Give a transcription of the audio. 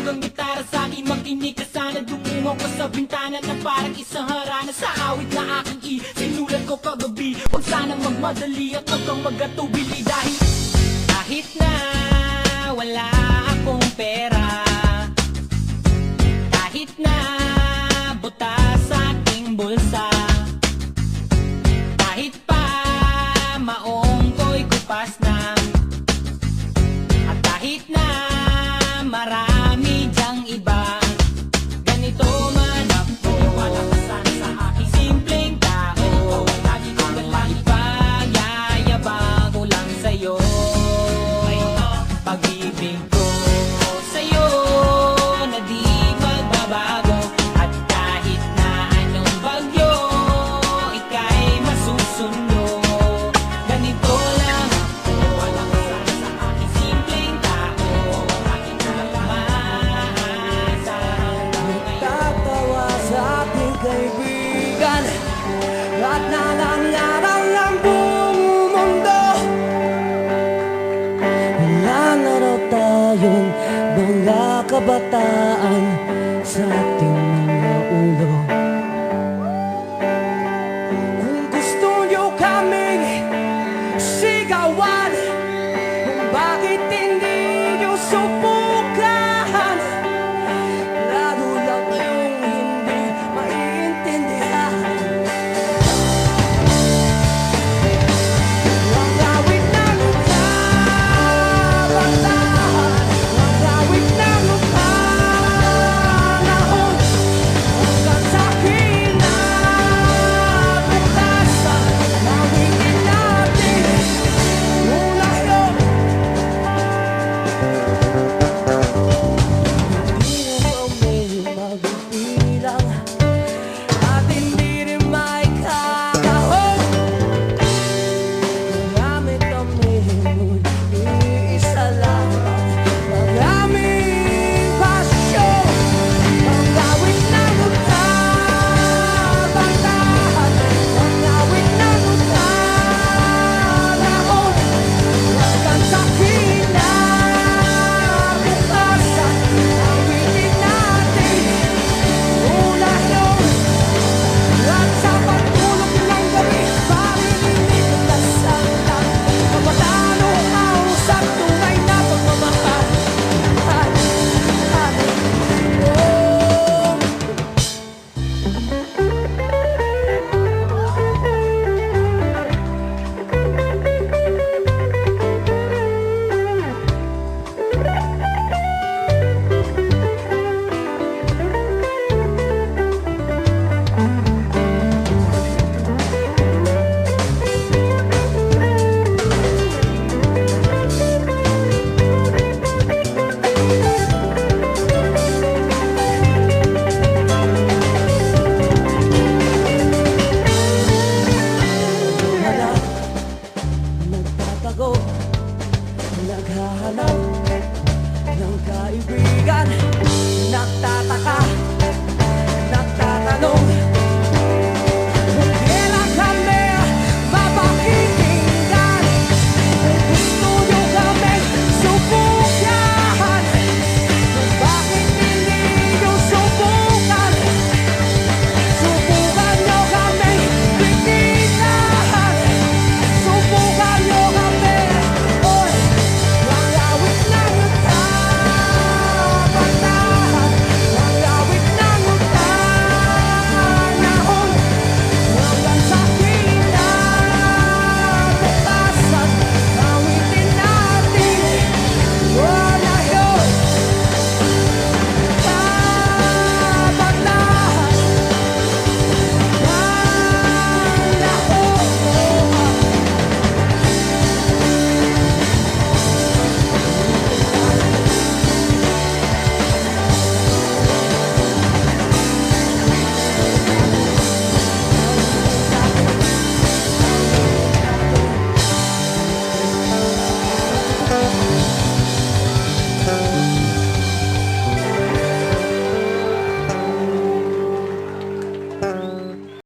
ng gitara sa'kin, makinig ka sana. Dumungo ko sa bintana na parang isang harana. Sa awit na aking sinulat ko kagabi. Huwag sanang magmadali at huwag kang magatubili. Dahil kahit na wala akong pera, kahit na butas sa aking bulsa, kahit pa maong ko'y kupas na, at kahit na marami dyang iba, ganito man ako, wala ka sana sa aking simpleng tao. Lagi kong ipag-yayabang ko lang sa'yo. Pag-ibig ko sa'yo na di magbabago, at kahit na anong bagyo ika'y masusundo. Ganito lang ako, wala ka sana sa aking simpleng tao. Lagi ko lang maaasahan ngayon. Tatawa sa ating kaibigan at nalangarang ang buong mundo. Wala na raw tayong mga kabataan sa ating mga ulo.